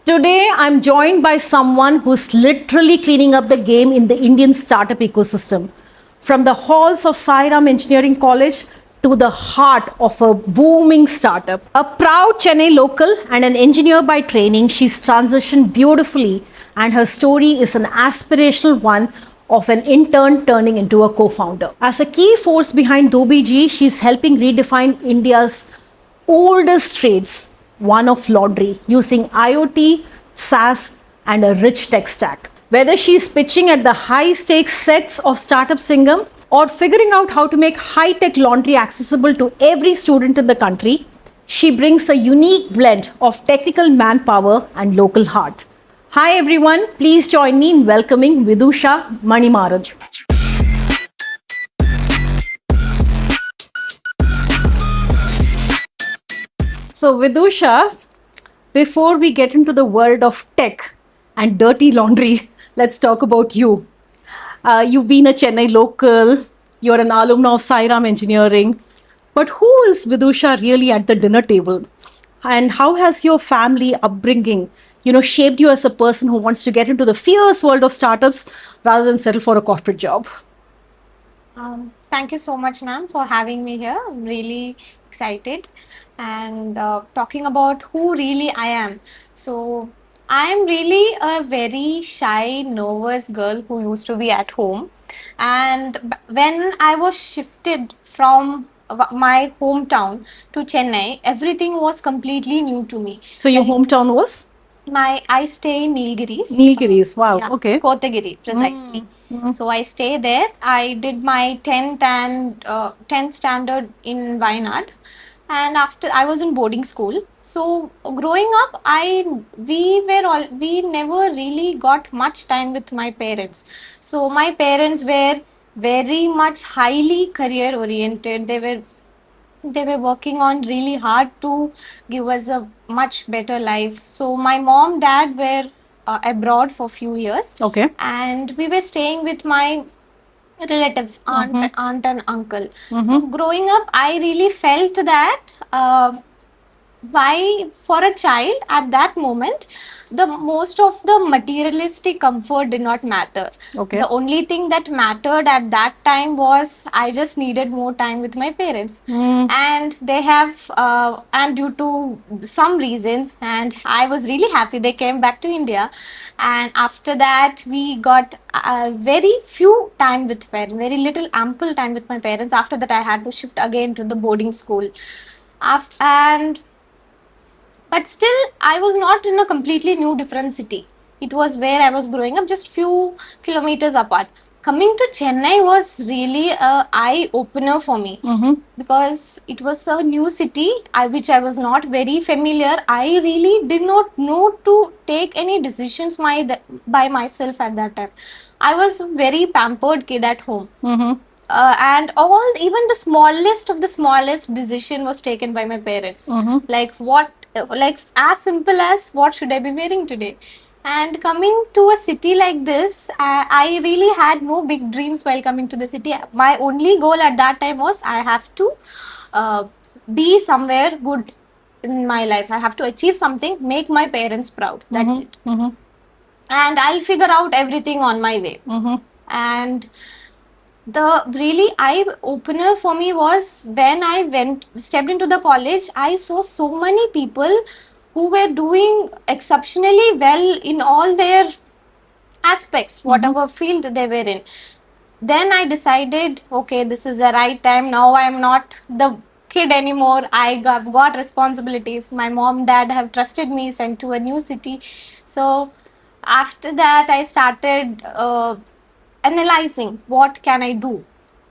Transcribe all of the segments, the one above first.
Today, I'm joined by someone who's literally cleaning up the game in the Indian startup ecosystem. From the halls of Sairam Engineering College to the heart of a booming startup. A proud Chennai local and an engineer by training, she's transitioned beautifully, and her story is an aspirational one of an intern turning into a co founder. As a key force behind Dobiji, she's helping redefine India's oldest trades, one of laundry, using IoT, SaaS, and a rich tech stack. Whether she's pitching at the high stakes sets of Startup Singham or figuring out how to make high tech laundry accessible to every student in the country, she brings a unique blend of technical manpower and local heart. Hi everyone, please join me in welcoming Vidusha Manimaraj. So, Vidusha, before we get into the world of tech and dirty laundry, let's talk about you. You've been a Chennai local, you're an alumna of Sairam Engineering. But who is Vidusha really at the dinner table? And how has your family upbringing, shaped you as a person who wants to get into the fierce world of startups rather than settle for a corporate job? Thank you so much, ma'am, for having me here. I'm really excited and talking about who really I am. So, I am really a very shy, nervous girl who used to be at home. And when I was shifted from my hometown to Chennai, everything was completely new to me. So, your hometown was? I stay in Nilgiris. Nilgiris, wow, Yeah, okay. Kotagiri, precisely. So I stay there. I did my 10th and 10th standard in Wayanad, and after I was in boarding school. So growing up, we never really got much time with my parents. So my parents were very much highly career oriented. They were working on really hard to give us a much better life. So my mom, dad were abroad for few years. Okay. And we were staying with my relatives, aunt and uncle. So growing up, I really felt that why for a child at that moment the most of the materialistic comfort did not matter. Okay. The only thing that mattered at that time was I just needed more time with my parents. And they have and due to some reasons, and I was really happy they came back to India. And after that we got very few time with parents, very little ample time with my parents. After that I had to shift again to the boarding school. And but still I was not in a completely new different city. It was where I was growing up, just few kilometers apart. Coming to Chennai was really a eye opener for me, because it was a new city which I was not very familiar. I really did not know to take any decisions by myself at that time. I was a very pampered kid at home. And even the smallest of the smallest decision was taken by my parents. Like as simple as what should I be wearing today. And coming to a city like this, I really had no big dreams while coming to the city. My only goal at that time was I have to be somewhere good in my life. I have to achieve something, make my parents proud. That's it. And I'll figure out everything on my way. And the really eye opener for me was when I stepped into the college. I saw so many people who were doing exceptionally well in all their aspects, whatever field they were in. Then I decided, okay, this is the right time. Now I'm not the kid anymore. I got responsibilities. My mom, dad have trusted me, sent to a new city. So after that I started analyzing what can I do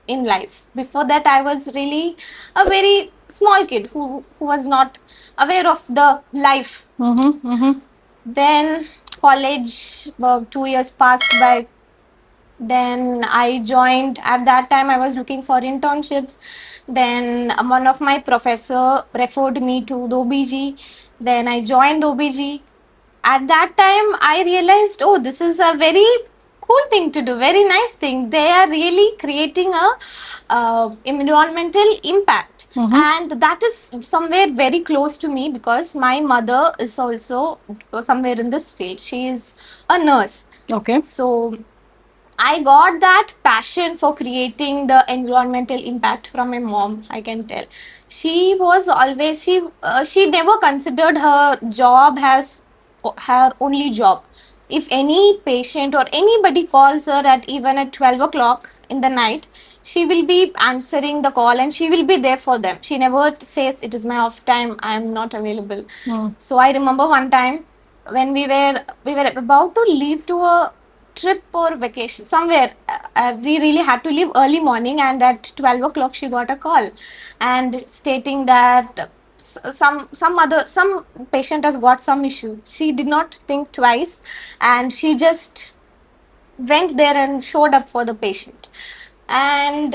in life. Before that I was really a very small kid who was not aware of the life. Then college, 2 years passed by. Then I joined. At that time I was looking for internships. Then one of my professor referred me to the OBG. Then I joined OBG. At that time I realized, oh, this is a very cool thing to do, very nice thing. They are really creating a environmental impact. and that is somewhere very close to me because my mother is also somewhere in this field. She is a nurse. Okay. So I got that passion for creating the environmental impact from my mom. I can tell she was always she never considered her job as her only job. If any patient or anybody calls her at even at 12 o'clock in the night, she will be answering the call and she will be there for them. She never says it is my off time, I am not available. So I remember one time when we were about to leave to a trip or vacation somewhere. We really had to leave early morning, and at 12 o'clock she got a call and stating that some patient has got some issue. She did not think twice and she just went there and showed up for the patient. And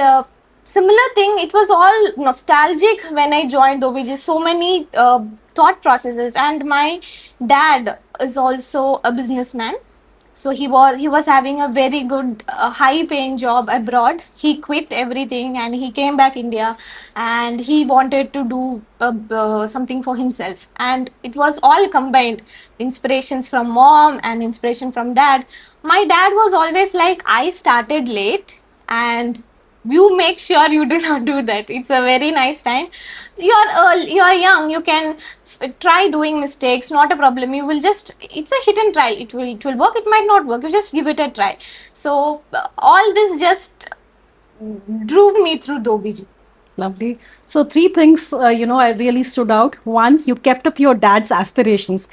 similar thing, it was all nostalgic when I joined OBG. So many thought processes, and my dad is also a businessman. So he was having a very good high paying job abroad. He quit everything and he came back India, and he wanted to do something for himself, and it was all combined, inspirations from mom and inspiration from dad. My dad was always like, I started late and you make sure you do not do that. It's a very nice time. You're young, you can try doing mistakes, not a problem. You will just, it's a hit and try. It will work, it might not work, you just give it a try. So all this just drove me through the OBG. Lovely. So three things, I really stood out. One, you kept up your dad's aspirations.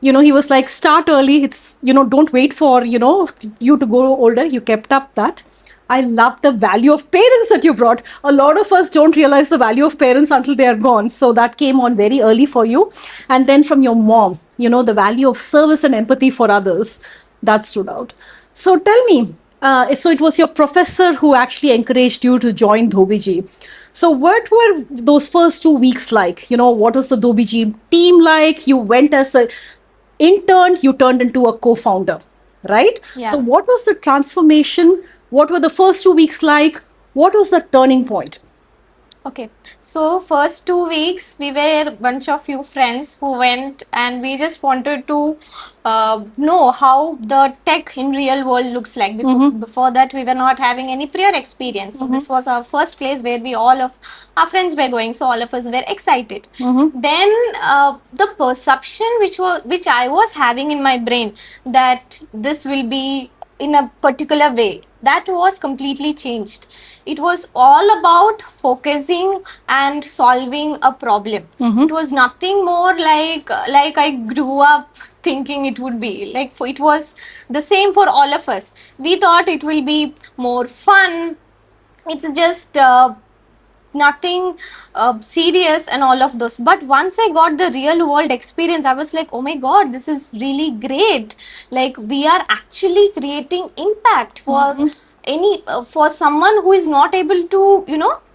He was like, start early. It's, don't wait for, you to grow older. You kept up that. I love the value of parents that you brought. A lot of us don't realize the value of parents until they are gone. So that came on very early for you. And then from your mom, the value of service and empathy for others, that stood out. So tell me, so it was your professor who actually encouraged you to join Dhobiji. So what were those first 2 weeks like? What was the Dhobiji team like? You went as a intern, you turned into a co-founder, right? Yeah. So what was the transformation? What were the first 2 weeks like? What was the turning point? Okay, so first 2 weeks we were a bunch of few friends who went, and we just wanted to know how the tech in real world looks like. Before that, we were not having any prior experience. So this was our first place where we all of our friends were going. So all of us were excited. Then the perception which I was having in my brain that this will be in a particular way, that was completely changed. It was all about focusing and solving a problem. It was nothing more like I grew up thinking it would be like. It was the same for all of us. We thought it will be more fun. It's just nothing serious and all of those. But once I got the real world experience, I was like, oh my god, this is really great. Like, we are actually creating impact for any for someone who is not able to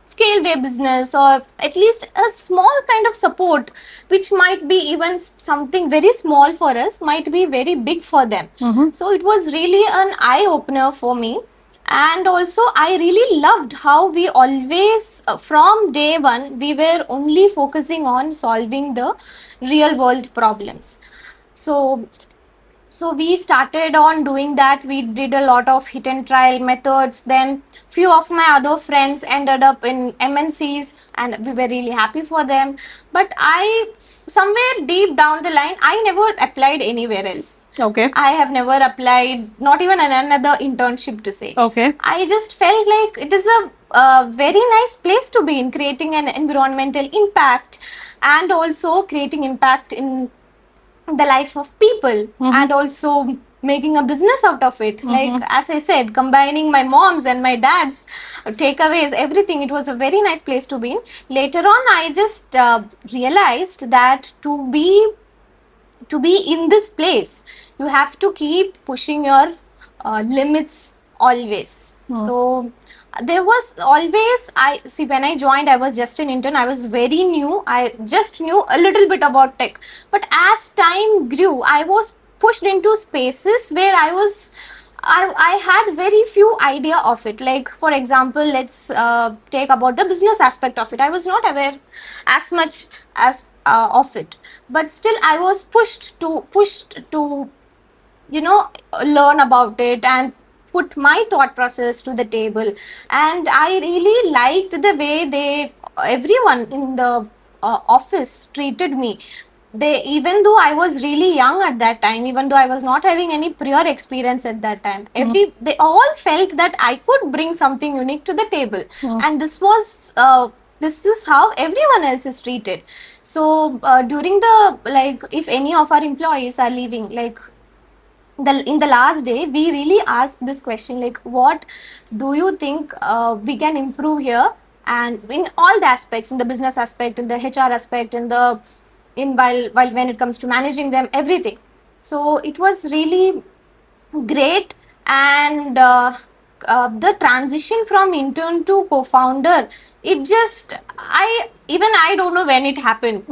scale their business, or at least a small kind of support, which might be even something very small for us, might be very big for them. So it was really an eye opener for me. And also I really loved how we always from day one we were only focusing on solving the real world problems. So we started on doing that. We did a lot of hit and trial methods. Then few of my other friends ended up in MNCs, and we were really happy for them. But I, somewhere deep down the line, I never applied anywhere else. Okay. I have never applied, not even another internship to say. Okay. I just felt like it is a very nice place to be in, creating an environmental impact and also creating impact in the life of people, and also making a business out of it. Like, as I said, combining my mom's and my dad's takeaways, everything. It was a very nice place to be in. Later on, I just realized that to be in this place, you have to keep pushing your limits always. So there was always, when I joined, I was just an intern. I was very new. I just knew a little bit about tech. But as time grew, I was pushed into spaces where I was I had very few idea of it. Like, for example, let's take about the business aspect of it. I was not aware as much as of it, but still I was pushed to learn about it and put my thought process to the table. And I really liked the way everyone in the office treated me. They, even though I was really young at that time, even though I was not having any prior experience at that time, they all felt that I could bring something unique to the table. And this is how everyone else is treated. So during the, like, if any of our employees are leaving, like, in the last day, we really asked this question, like, what do you think we can improve here? And in all the aspects, in the business aspect, in the HR aspect, in while when it comes to managing them, everything. So it was really great. And the transition from intern to co-founder, it just, I don't know when it happened.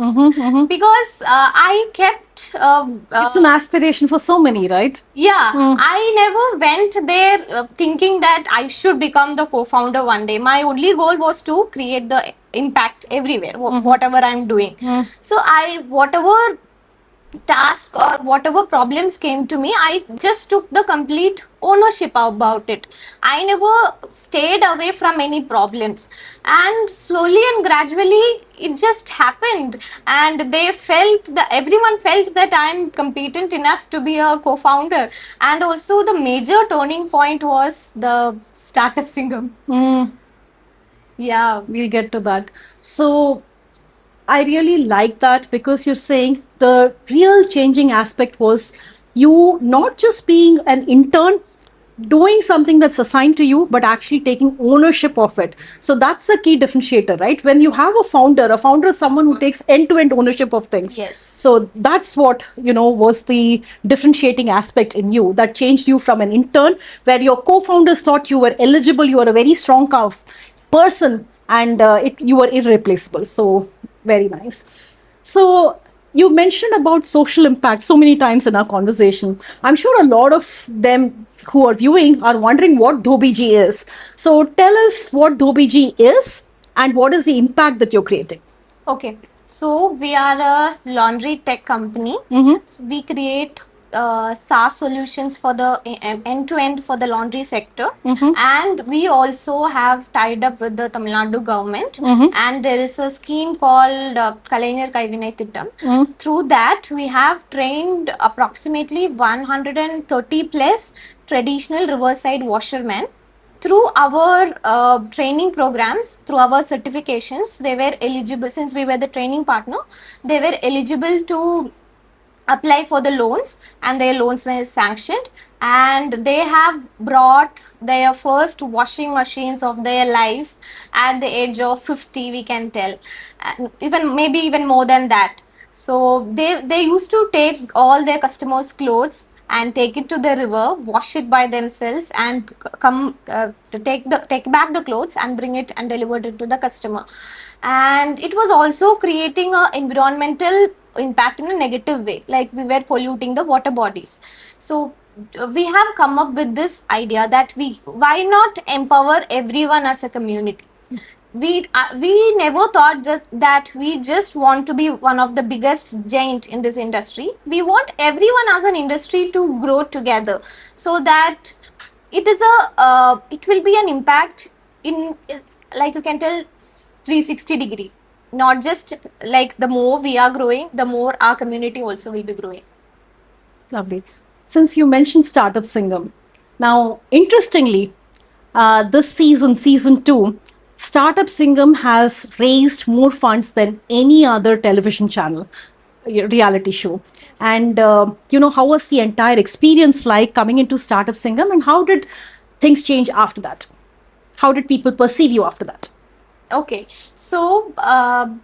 Because I kept It's an aspiration for so many, right? yeah, I never went there thinking that I should become the co-founder one day. My only goal was to create the impact everywhere, whatever I'm doing. So whatever task or whatever problems came to me, I just took the complete ownership about it. I never stayed away from any problems, and slowly and gradually it just happened. And everyone felt that I'm competent enough to be a co-founder. And also the major turning point was the Startup Singham. Yeah. We'll get to that. So I really like that, because you're saying the real changing aspect was you not just being an intern doing something that's assigned to you, but actually taking ownership of it. So that's a key differentiator, right? When you have a founder is someone who takes end-to-end ownership of things. Yes. So that's what, was the differentiating aspect in you that changed you from an intern, where your co-founders thought you were eligible, you were a very strong person, and you were irreplaceable. So very nice. So you mentioned about social impact so many times in our conversation. I'm sure a lot of them who are viewing are wondering what Dhobiji is. So tell us what Dhobiji is and what is the impact that you're creating. Okay, so we are a laundry tech company. So we create SaaS solutions for the end-to-end for the laundry sector. And we also have tied up with the Tamil Nadu government. And there is a scheme called Kalainar Kaivinai Thittam. Through that, we have trained approximately 130 plus traditional riverside washermen. Through our training programs, through our certifications, they were eligible. Since we were the training partner, they were eligible to apply for the loans, and their loans were sanctioned. And they have brought their first washing machines of their life at the age of 50, we can tell, and maybe even more than that. So they used to take all their customers' clothes and take it to the river, wash it by themselves, and come to take back the clothes and bring it and deliver it to the customer. And it was also creating a environmental impact in a negative way, like we were polluting the water bodies. So we have come up with this idea that why not empower everyone as a community. We never thought that we just want to be one of the biggest giant in this industry. We want everyone as an industry to grow together, so that it will be an impact in, like you can tell, 360 degree. Not just like the more we are growing, the more our community also will be growing. Lovely. Since you mentioned Startup Singham, now interestingly, this season 2, Startup Singham has raised more funds than any other television channel reality show. And how was the entire experience like coming into Startup Singham, and how did things change after that? How did people perceive you after that? Okay, so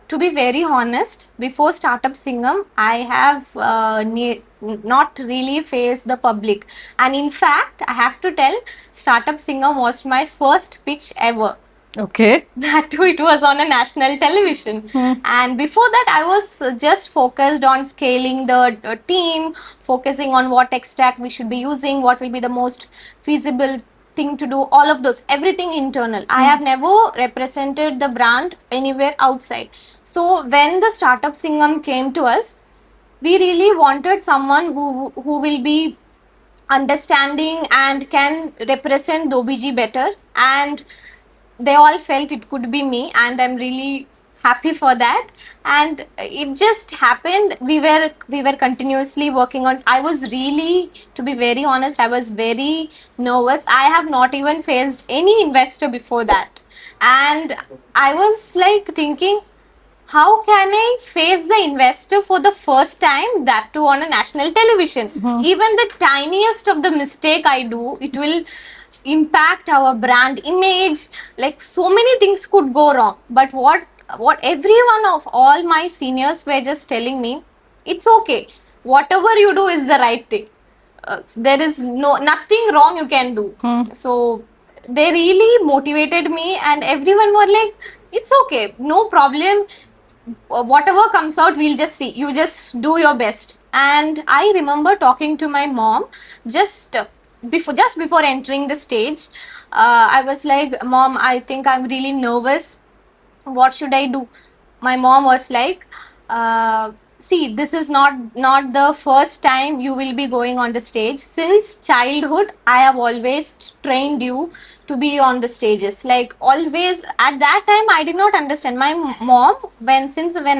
to be very honest, before Startup Singham, I have not really faced the public. And in fact, I have to tell, Startup Singham was my first pitch ever. Okay. That too, it was on a national television. And before that, I was just focused on scaling the team, focusing on what tech stack we should be using, what will be the most feasible thing to do, all of those, everything internal. I have never represented the brand anywhere outside. So when the Startup Singham came to us, we really wanted someone who will be understanding and can represent the OBG better, and they all felt it could be me, and I'm really happy for that. And it just happened. We were continuously working on. I was really, to be very honest, I was very nervous. I have not even faced any investor before that, and I was like thinking, how can I face the investor for the first time, that too on a national television? Even the tiniest of the mistake I do, it will impact our brand image. Like, so many things could go wrong. But what every one of all my seniors were just telling me, it's okay. Whatever you do is the right thing. There is nothing wrong you can do. So they really motivated me, and everyone were like, it's okay, no problem. Whatever comes out, we'll just see. You just do your best. And I remember talking to my mom just before entering the stage. I was like, Mom, I think I'm really nervous. What should I do? My mom was like, see, this is not the first time you will be going on the stage. Since childhood, I have always trained you to be on the stages. Like, always. At that time, I did not understand. My mom, when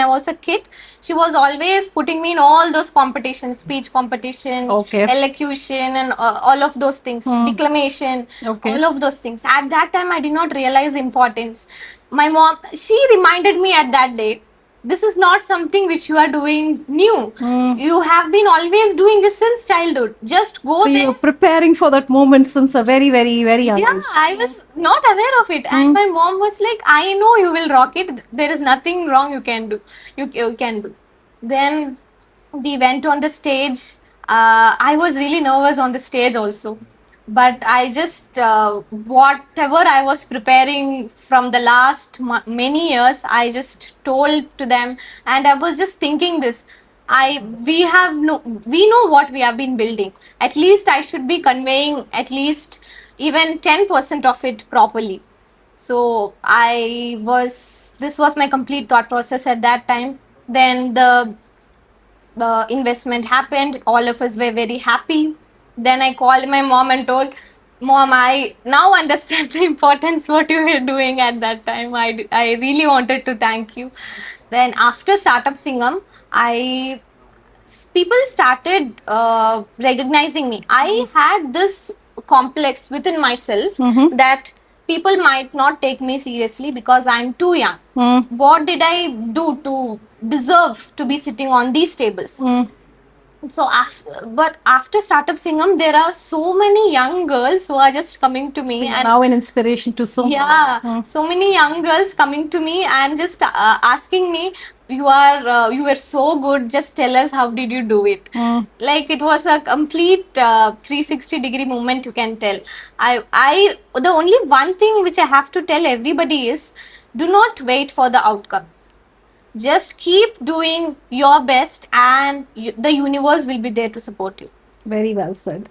I was a kid, she was always putting me in all those competitions, speech competition, Okay. elocution, and all of those things, declamation, Okay. all of those things. At that time, I did not realize importance. My mom, she reminded me at that day, this is not something which you are doing new. You have been always doing this since childhood. Just go So there. you're preparing for that moment since a very, very, very young Yeah, age. I was not aware of it. And my mom was like, I know you will rock it. There is nothing wrong you can do. You can do. Then we went on the stage. I was really nervous on the stage also. But I just, whatever I was preparing from the last many years, I just told to them. And I was just thinking this. We know what we have been building. At least I should be conveying at least even 10% of it properly. So this was my complete thought process at that time. Then the investment happened. All of us were very happy. Then I called my mom and told, Mom, I now understand the importance what you were doing at that time. I really wanted to thank you. Then after Startup Singham, people started recognizing me. I had this complex within myself that people might not take me seriously because I'm too young. What did I do to deserve to be sitting on these tables? So after Startup Singham, there are so many young girls who are just coming to me, You're and now an inspiration to so many. yeah, so many young girls coming to me and just asking me, you were so good, just tell us how did you do it. Like, it was a complete 360-degree movement, you can tell. I the only one thing which I have to tell everybody is, do not wait for the outcome. Just keep doing your best, and the universe will be there to support you. Very well said.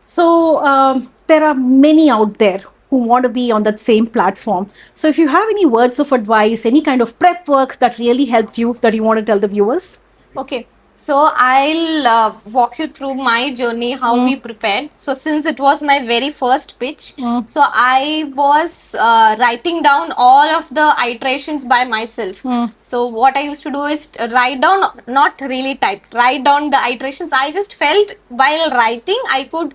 So there are many out there who want to be on that same platform. So if you have any words of advice, any kind of prep work that really helped you that you want to tell the viewers? Okay, so I'll walk you through my journey, how we prepared. So since it was my very first pitch, so I was writing down all of the iterations by myself. So what I used to do is write down, not really type, write down the iterations. I just felt while writing, I could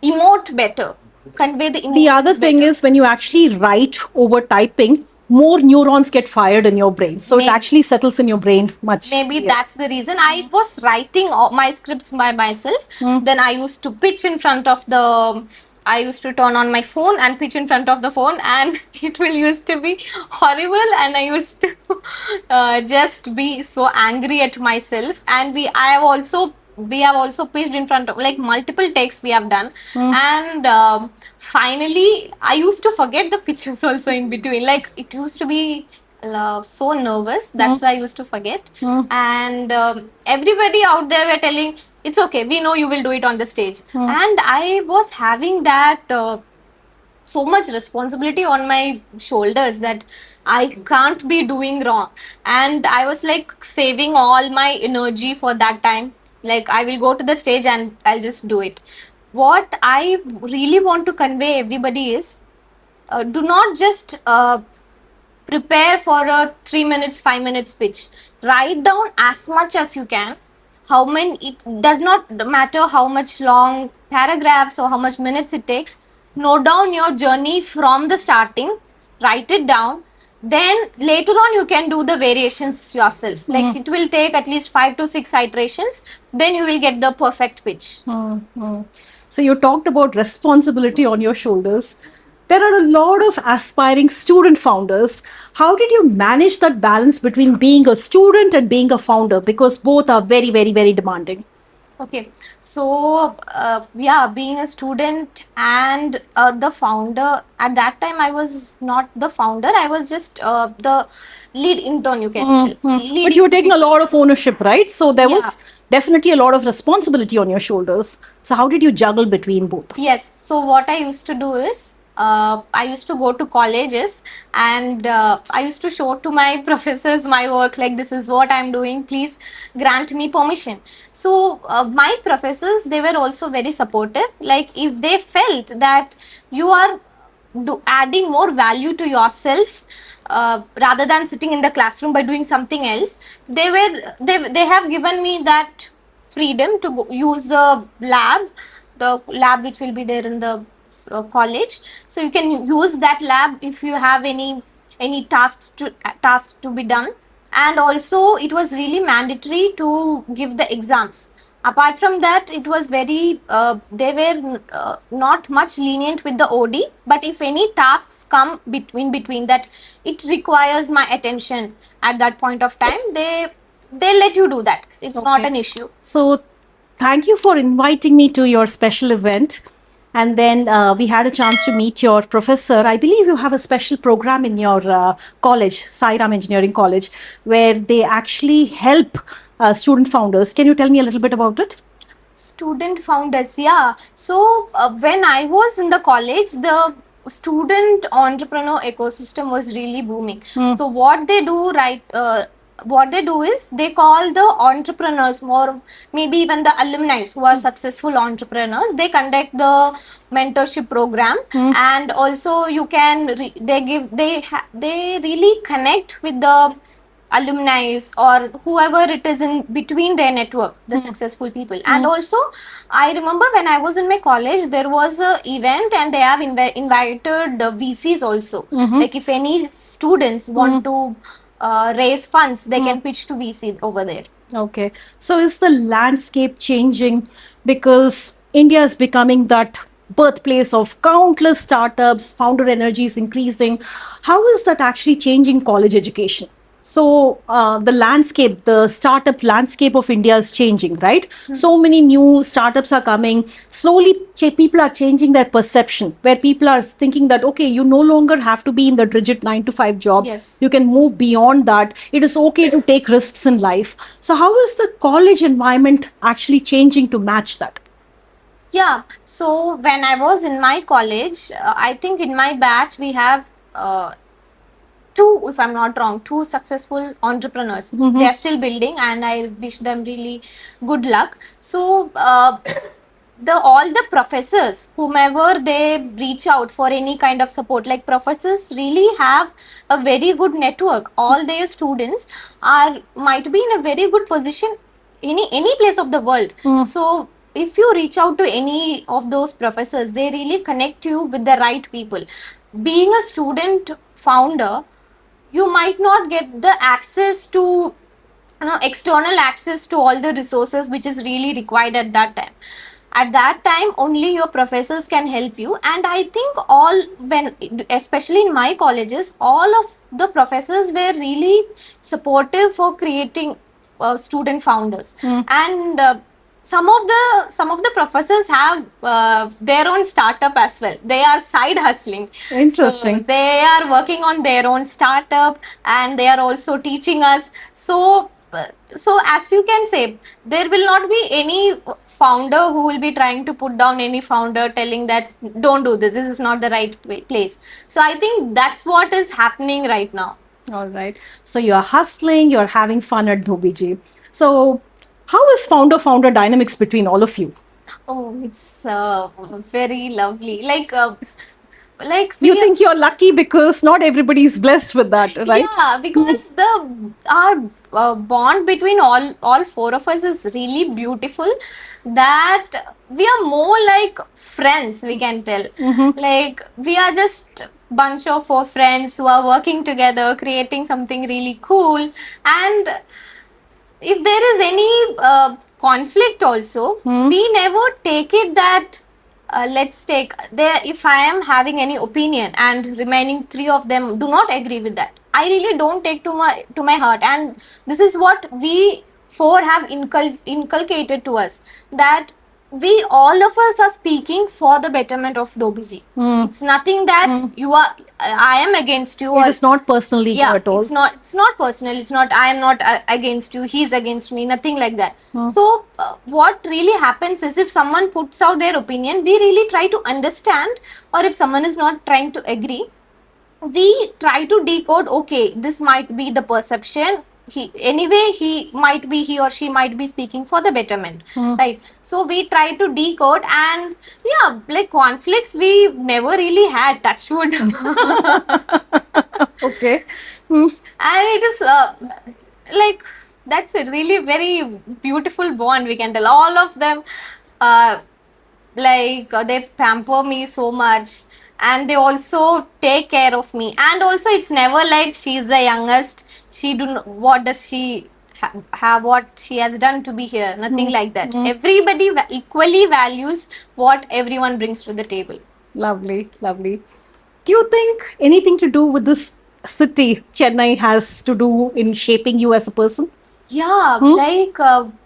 emote better, convey the emotions The other thing better. is when you actually write over typing, more neurons get fired in your brain. So it actually settles in your brain much. Maybe Yes. that's the reason. I was writing all my scripts by myself. Then I used to pitch in front of I used to turn on my phone and pitch in front of the phone, and it will used to be horrible. And I used to just be so angry at myself. And I have also we have also pitched in front of, like, multiple takes we have done. And finally I used to forget the pitches also in between. Like, it used to be so nervous, that's why I used to forget. And everybody out there were telling, it's okay, we know you will do it on the stage. And I was having that so much responsibility on my shoulders that I can't be doing wrong. And I was like saving all my energy for that time. Like, I will go to the stage and I'll just do it. What I really want to convey everybody is, do not just prepare for a 3 minutes, 5 minutes pitch. Write down as much as you can. How many, it does not matter how much long paragraphs or how much minutes it takes. Note down your journey from the starting, write it down. Then later on you can do the variations yourself. Like, it will take at least 5 to 6 iterations, then you will get the perfect pitch. So you talked about responsibility on your shoulders. There are a lot of aspiring student founders. How did you manage that balance between being a student and being a founder? Because both are very, very, very demanding. Okay, so yeah, being a student and the founder, at that time I was not the founder, I was just the lead intern, you can lead. But you were taking a lot of ownership, right? So there was Yeah. definitely a lot of responsibility on your shoulders. So how did you juggle between both? Yes, so what I used to do is, I used to go to colleges and I used to show to my professors my work, like, this is what I'm doing, please grant me permission. So my professors, they were also very supportive. Like, if they felt that you are adding more value to yourself, rather than sitting in the classroom by doing something else, they have given me that freedom to use the lab which will be there in the college. So you can use that lab if you have any tasks to be done. And also it was really mandatory to give the exams. Apart from that, it was very they were not much lenient with the OD, but if any tasks come between that it requires my attention at that point of time, they let you do that. It's not Okay. an issue. So thank you for inviting me to your special event. And then we had a chance to meet your professor. I believe you have a special program in your college, Sairam Engineering College, where they actually help student founders. Can you tell me a little bit about it? Student founders, yeah. So when I was in the college, the student entrepreneur ecosystem was really booming. So what they do, right? What they do is they call the entrepreneurs, or maybe even the alumni who are successful entrepreneurs. They conduct the mentorship program, and also you can they really connect with the alumni or whoever it is in between their network, the successful people. And also I remember when I was in my college, there was a event and they have invited the VCs also. Like, if any students want to raise funds, they can pitch to VC over there. Okay. So is the landscape changing because India is becoming that birthplace of countless startups, founder energy is increasing? How is that actually changing college education? So the landscape, the startup landscape of India is changing, right? So many new startups are coming. Slowly, people are changing their perception, where people are thinking that, okay, you no longer have to be in the rigid 9 to 5 job. Yes. You can move beyond that. It is okay to take risks in life. So how is the college environment actually changing to match that? Yeah, so when I was in my college, I think in my batch we have two, if I'm not wrong, two successful entrepreneurs. They are still building, and I wish them really good luck. So all the professors, whomever they reach out for any kind of support, like, professors really have a very good network. All their students might be in a very good position any place of the world. So if you reach out to any of those professors, they really connect you with the right people. Being a student founder, you might not get the access to, external access to all the resources which is really required at that time. At that time, only your professors can help you. And I think especially in my colleges, all of the professors were really supportive for creating student founders. And some of the professors have their own startup as well. They are side hustling. Interesting. So they are working on their own startup, and they are also teaching us. So as you can say, there will not be any founder who will be trying to put down any founder, telling that don't do this, this is not the right place. So I think that's what is happening right now. All right. So you're hustling, you're having fun at Dhobiji. So how is founder dynamics between all of you? Oh, it's very lovely. Like You we think you're lucky because not everybody is blessed with that, right? Yeah, because the our bond between all four of us is really beautiful. That we are more like friends. We can tell, like we are just bunch of four friends who are working together, creating something really cool. And if there is any conflict also, we never take it that let's take there. If I am having any opinion and remaining three of them do not agree with that, I really don't take to my heart. And this is what we four have inculcated to us, that we all of us are speaking for the betterment of Dobiji. It's nothing that you are I am against you, It or is not personally yeah, at all. it's not personal. It's not I am not against you, he's against me, nothing like that. So what really happens is, if someone puts out their opinion, we really try to understand. Or if someone is not trying to agree, we try to decode, okay, this might be the perception. He or she might be speaking for the betterment, right? So we try to decode. And yeah, like conflicts we never really had, touch wood. Okay. And it is like, that's a really very beautiful bond, we can tell. All of them they pamper me so much, and they also take care of me. And also, it's never like she's the youngest, what does she have, what she has done to be here, nothing like that. Everybody equally values what everyone brings to the table. Lovely, lovely. Do you think anything to do with this city, Chennai, has to do in shaping you as a person? Yeah, I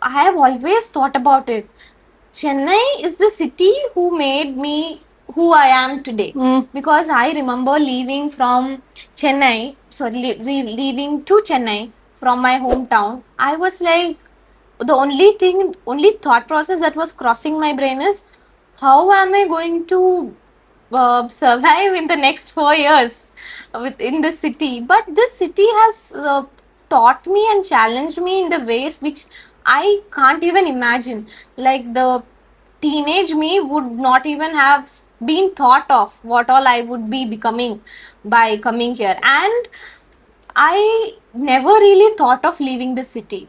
have always thought about it. Chennai is the city who made me who I am today. Because I remember leaving from Chennai, leaving to Chennai from my hometown. I was like, the only thought process that was crossing my brain is, how am I going to survive in the next 4 years in the city? But this city has taught me and challenged me in the ways which I can't even imagine. Like, the teenage me would not even have been thought of what all I would be becoming by coming here. And I never really thought of leaving the city.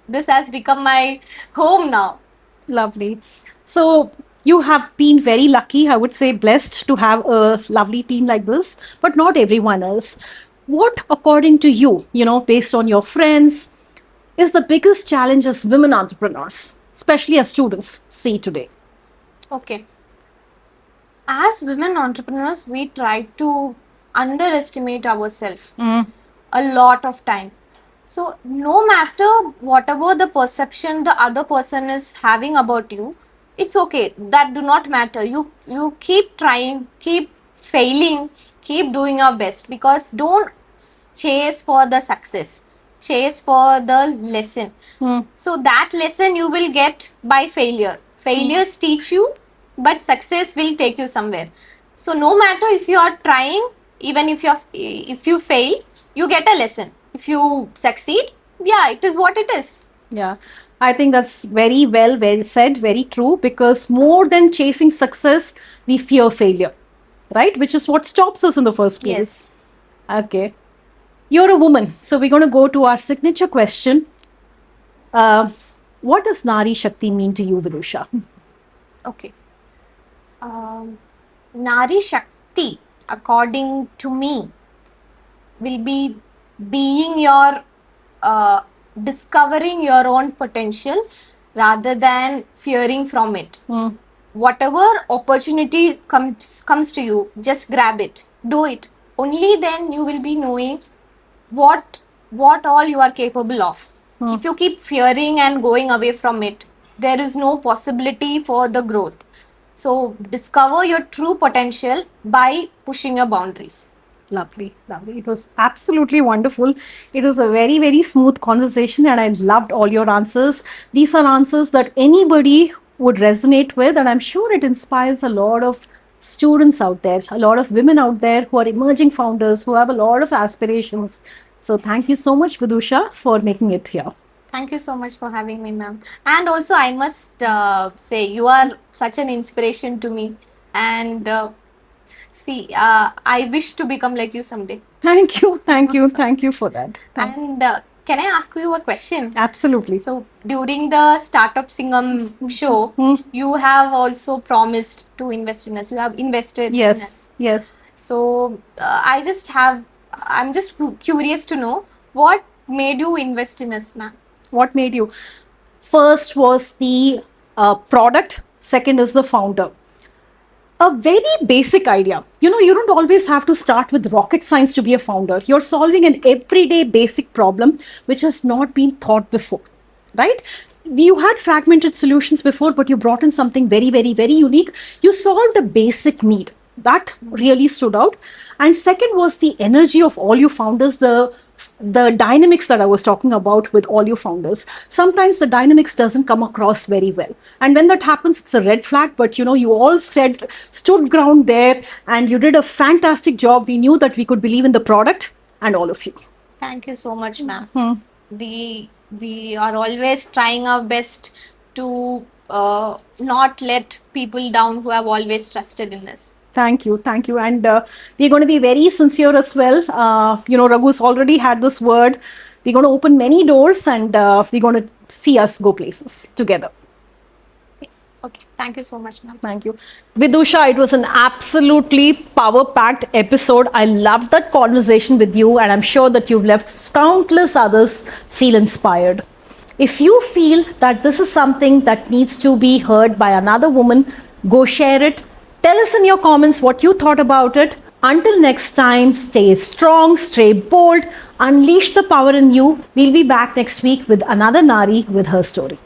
This has become my home now. Lovely. So you have been very lucky, I would say blessed to have a lovely team like this, but not everyone is. What, according to you, based on your friends, is the biggest challenge as women entrepreneurs, especially as students, see today? Okay. As women entrepreneurs, we try to underestimate ourselves a lot of time. So no matter whatever the perception the other person is having about you, it's okay. That do not matter. You keep trying, keep failing, keep doing your best, because don't chase for the success. Chase for the lesson. So that lesson you will get by failure. Failures teach you, but success will take you somewhere. So no matter if you are trying, even if you fail, you get a lesson. If you succeed, yeah, it is what it is. Yeah, I think that's very said, very true, because more than chasing success, we fear failure, right? Which is what stops us in the first place. Yes. Okay. You're a woman, so we're going to go to our signature question. What does Nari Shakti mean to you, Vidusha? Okay. Nari Shakti, according to me, will be being your discovering your own potential rather than fearing from it. Whatever opportunity comes to you, just grab it, do it. Only then you will be knowing what all you are capable of. If you keep fearing and going away from it, there is no possibility for the growth. So discover your true potential by pushing your boundaries. Lovely, lovely. It was absolutely wonderful. It was a very, very smooth conversation, and I loved all your answers. These are answers that anybody would resonate with, and I'm sure it inspires a lot of students out there, a lot of women out there who are emerging founders who have a lot of aspirations. So, thank you so much, Vidusha, for making it here. Thank you so much for having me, ma'am. And also, I must say, you are such an inspiration to me. And I wish to become like you someday. Thank you, thank you, thank you for that. And can I ask you a question? Absolutely. So, during the Startup Singam show, you have also promised to invest in us. You have invested in Yes, us. yes. So, I'm just curious to know what made you invest in us, ma'am. What made you? First was the product, second is the founder. A very basic idea. You know, you don't always have to start with rocket science to be a founder. You're solving an everyday basic problem which has not been thought before, right? You had fragmented solutions before, but you brought in something very, very, very unique. You solved a basic need. That really stood out. And second was the energy of all you founders, the dynamics that I was talking about with all your founders. Sometimes the dynamics doesn't come across very well, and when that happens, it's a red flag. But you know, you all stood ground there, and you did a fantastic job. We knew that we could believe in the product, and all of you. Thank you so much, ma'am. We are always trying our best to not let people down who have always trusted in us. Thank you, thank you. And we're going to be very sincere as well. You know, Raghu's already had this word. We're going to open many doors, and we're going to see us go places together. Okay, thank you so much, ma'am. Thank you. Vidusha, it was an absolutely power-packed episode. I loved that conversation with you, and I'm sure that you've left countless others feel inspired. If you feel that this is something that needs to be heard by another woman, go share it. Tell us in your comments what you thought about it. Until next time, stay strong, stay bold, unleash the power in you. We'll be back next week with another Nari with her story.